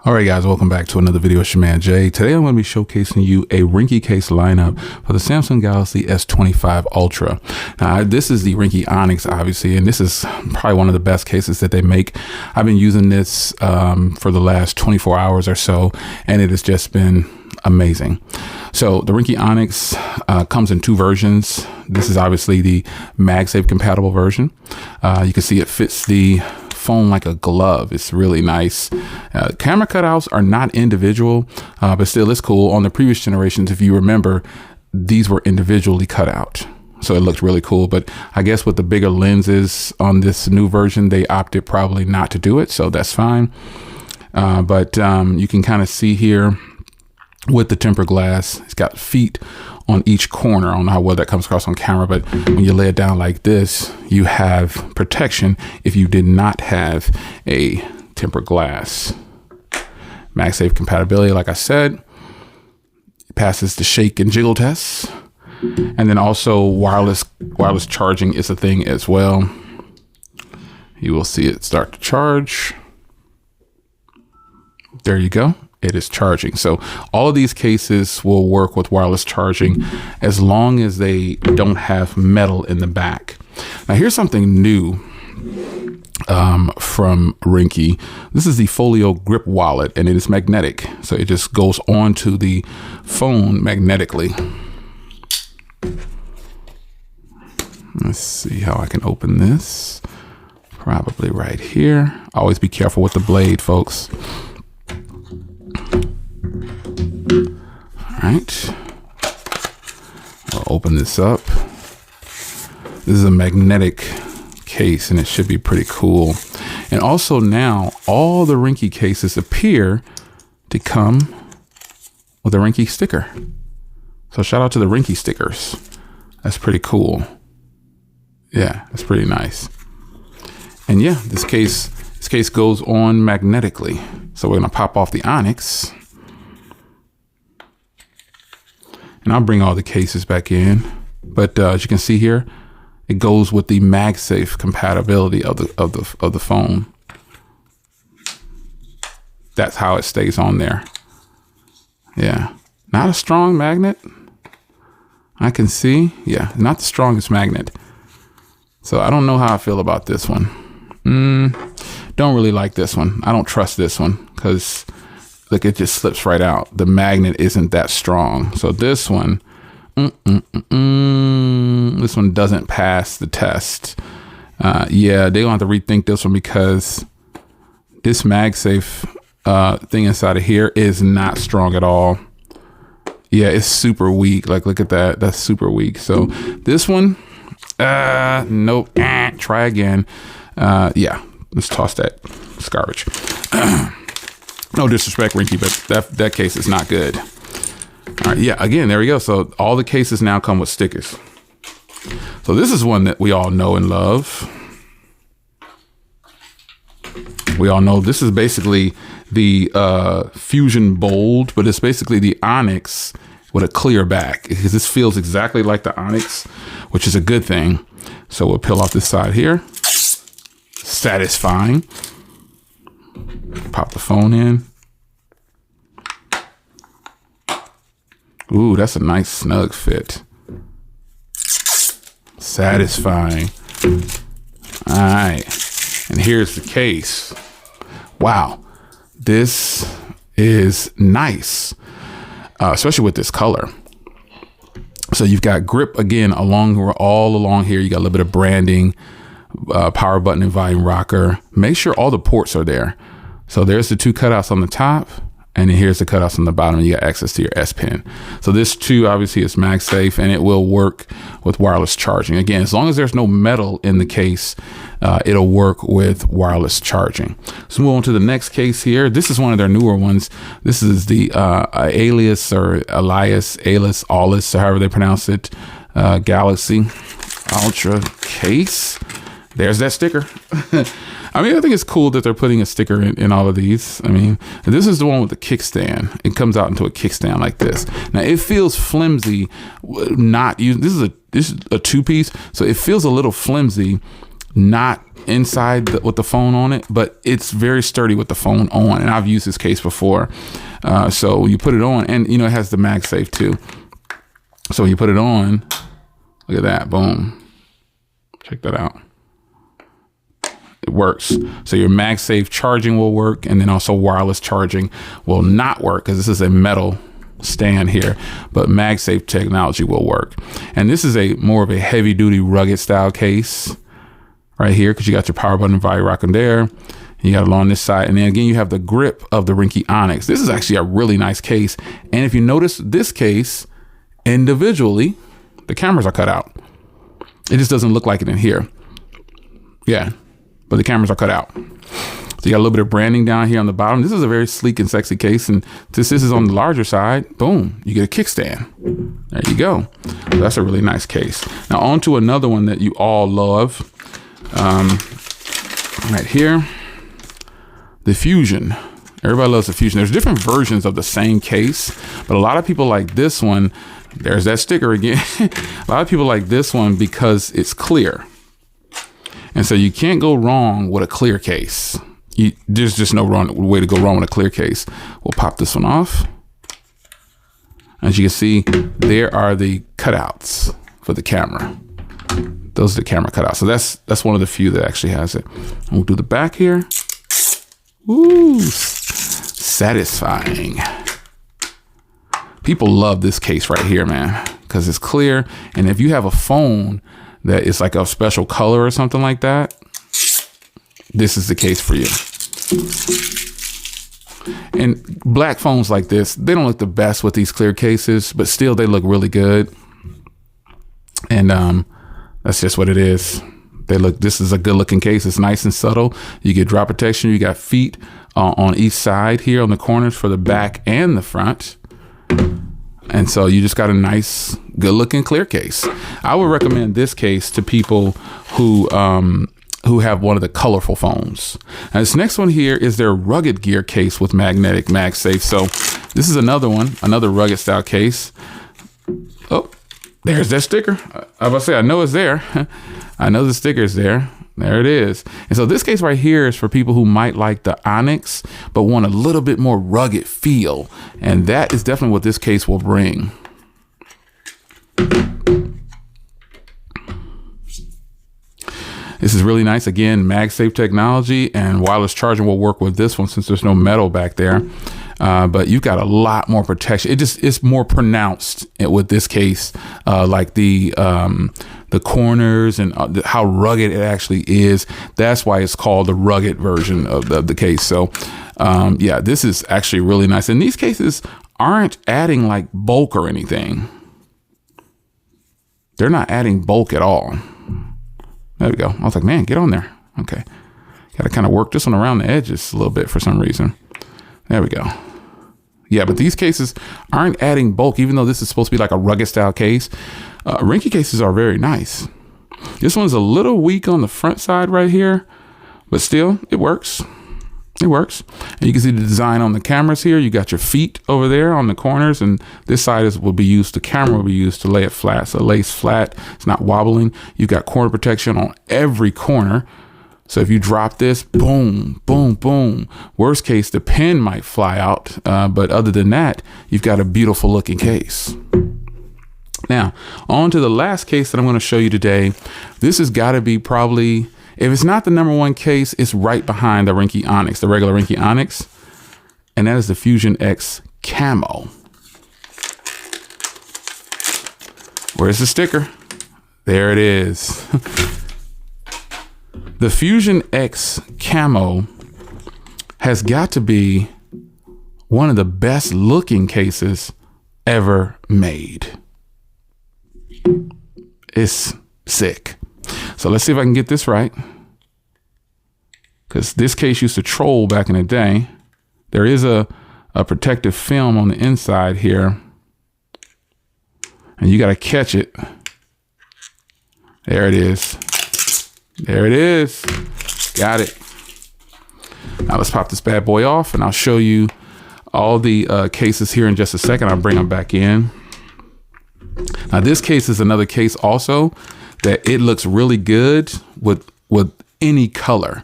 All right, guys, welcome back to another video. It's your man Jay. Today I'm going to be showcasing you a RINGKE case lineup for the Samsung Galaxy S25 Ultra. Now, this is the RINGKE Onyx, obviously, and this is probably one of the best cases that they make. I've been using this for the last 24 hours or so, and it has just been amazing. So the RINGKE Onyx comes in two versions. This is obviously the MagSafe compatible version. You can see it fits the phone like a glove. It's really nice. Camera cutouts are not individual, but still it's cool. On the previous generations, if you remember, these were individually cut out. So it looked really cool. But I guess with the bigger lenses on this new version, they opted probably not to do it. So that's fine. But you can kind of see here with the tempered glass, it's got feet on each corner. I don't know how well that comes across on camera, but when you lay it down like this, you have protection if you did not have a tempered glass. MagSafe compatibility, like I said, it passes the shake and jiggle test. And then also wireless charging is a thing as well. You will see it start to charge. There you go. It is charging. So all of these cases will work with wireless charging as long as they don't have metal in the back. Now here's something new from RINGKE. This is the Folio grip wallet, and it is magnetic. So it just goes onto the phone magnetically. Let's see how I can open this. Probably right here. Always be careful with the blade, folks. All right, I'll open this up. This is a magnetic case, and it should be pretty cool. And also now, all the RINGKE cases appear to come with a RINGKE sticker. So shout out to the RINGKE stickers. That's pretty cool. Yeah, that's pretty nice. And yeah, this case goes on magnetically. So we're gonna pop off the Onyx. And I'll bring all the cases back in, but as you can see here, it goes with the MagSafe compatibility of the phone. That's how it stays on there. Yeah, not a strong magnet. I can see, yeah, not the strongest magnet. So I don't know how I feel about this one. Don't really like this one. I don't trust this one because look, it just slips right out. The magnet isn't that strong. So this one, this one doesn't pass the test. Yeah, they're gonna have to rethink this one because this MagSafe thing inside of here is not strong at all. Yeah, it's super weak. Like, look at that. That's super weak. So this one, nope. Try again. Yeah, let's toss that. It's garbage. No disrespect, RINGKE, but that case is not good. All right, yeah, again, there we go. So all the cases now come with stickers. So this is one that we all know and love. We all know this is basically the Fusion Bold, but it's basically the Onyx with a clear back, because this feels exactly like the Onyx, which is a good thing. So we'll peel off this side here. Satisfying. Pop the phone in. Ooh, that's a nice snug fit. Satisfying. All right, and here's the case. Wow, this is nice, especially with this color. So you've got grip again all along here. You got a little bit of branding, power button and volume rocker. Make sure all the ports are there. So there's the two cutouts on the top, and then here's the cutouts on the bottom. You got access to your S Pen. So this too, obviously, is MagSafe, and it will work with wireless charging. Again, as long as there's no metal in the case, it'll work with wireless charging. So move on to the next case here. This is one of their newer ones. This is the Alias or Alias, or however they pronounce it, Galaxy Ultra case. There's that sticker. I mean, I think it's cool that they're putting a sticker in all of these. I mean, this is the one with the kickstand. It comes out into a kickstand like this. Now it feels flimsy. This is a two-piece, so it feels a little flimsy not inside with the phone on it, but it's very sturdy with the phone on. And I've used this case before. So you put it on, and you know, it has the MagSafe too. So when you put it on, look at that, boom. Check that out. It works. So your MagSafe charging will work, and then also wireless charging will not work because this is a metal stand here, but MagSafe technology will work. And this is a more of a heavy duty rugged style case right here, because you got your power button volume rocking there. You got it along this side, and then again you have the grip of the RINGKE Onyx. This is actually a really nice case, and if you notice this case individually, the cameras are cut out. It just doesn't look like it in here. Yeah, but the cameras are cut out. So you got a little bit of branding down here on the bottom. This is a very sleek and sexy case, and this is on the larger side. Boom, you get a kickstand. There you go. So that's a really nice case. Now on to another one that you all love. Right here, the Fusion. Everybody loves the Fusion. There's different versions of the same case, but a lot of people like this one. There's that sticker again. A lot of people like this one because it's clear. And so you can't go wrong with a clear case. There's just no way to go wrong with a clear case. We'll pop this one off. As you can see, there are the cutouts for the camera. Those are the camera cutouts. So that's one of the few that actually has it. And we'll do the back here. Ooh, satisfying. People love this case right here, man, because it's clear. And if you have a phone that is like a special color or something like that, this is the case for you. And black phones like this, they don't look the best with these clear cases, but still they look really good. And that's just what it is. This is a good looking case. It's nice and subtle. You get drop protection. You got feet on each side here on the corners for the back and the front. And so you just got a nice, good looking clear case. I would recommend this case to people who have one of the colorful phones. Now this next one here is their rugged gear case with magnetic MagSafe. So this is another one, another rugged style case. Oh, there's that sticker. I was about to say, I know it's there. I know the sticker is there. There it is. And so this case right here is for people who might like the Onyx, but want a little bit more rugged feel. And that is definitely what this case will bring. This is really nice. Again, MagSafe technology, and wireless charging will work with this one since there's no metal back there. But you've got a lot more protection. It's more pronounced with this case, like the corners and how rugged it actually is. That's why it's called the rugged version of the case. So yeah, this is actually really nice. And these cases aren't adding like bulk or anything. They're not adding bulk at all. There we go. I was like, man, get on there. Okay. Got to kind of work this one around the edges a little bit for some reason. There we go. Yeah, but these cases aren't adding bulk, even though this is supposed to be like a rugged style case. RINGKE cases are very nice. This one's a little weak on the front side right here, but still, it works. It works. And you can see the design on the cameras here. You got your feet over there on the corners, and this side will be used, the camera will be used to lay it flat. So it lays flat, it's not wobbling. You've got corner protection on every corner. So if you drop this, boom, boom, boom. Worst case, the pen might fly out. But other than that, you've got a beautiful looking case. Now, on to the last case that I'm going to show you today. This has got to be probably, if it's not the #1 case, it's right behind the RINGKE Onyx, the regular RINGKE Onyx. And that is the Fusion X Camo. Where's the sticker? There it is. The Fusion X Camo has got to be one of the best looking cases ever made. It's sick. So let's see if I can get this right, because this case used to troll back in the day. There is a protective film on the inside here, and you got to catch it. There it is. There it is. Got it. Now let's pop this bad boy off, and I'll show you all the cases here in just a second. I'll bring them back in. Now this case is another case also that it looks really good with with any color.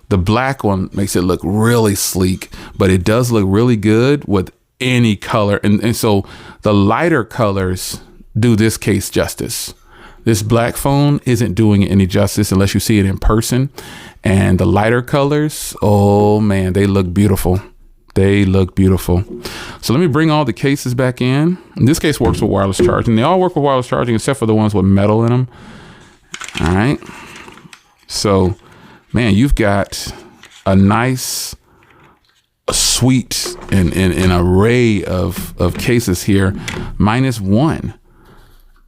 The black one makes it look really sleek, but it does look really good with any color. And so the lighter colors do this case justice. This black phone isn't doing it any justice unless you see it in person. And the lighter colors, oh man, they look beautiful. They look beautiful. So let me bring all the cases back in. And this case works with wireless charging. They all work with wireless charging except for the ones with metal in them. All right. So, man, you've got a nice, sweet, and an array of cases here, -1.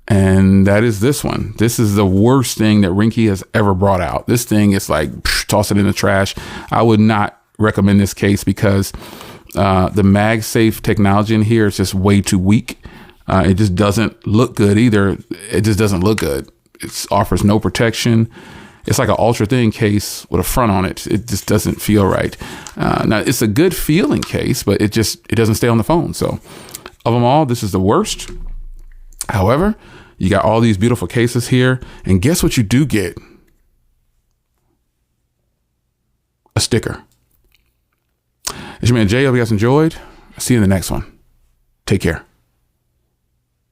And that is this one. This is the worst thing that Rinkge has ever brought out. This thing is like, toss it in the trash. I would not recommend this case because the MagSafe technology in here is just way too weak. It just doesn't look good either. It just doesn't look good. It offers no protection. It's like an ultra thin case with a front on it. It just doesn't feel right. Now it's a good feeling case, but it doesn't stay on the phone. So of them all, this is the worst. However, you got all these beautiful cases here, and guess what you do get? A sticker. It's your man Jay. Hope you guys enjoyed. I'll see you in the next one. Take care.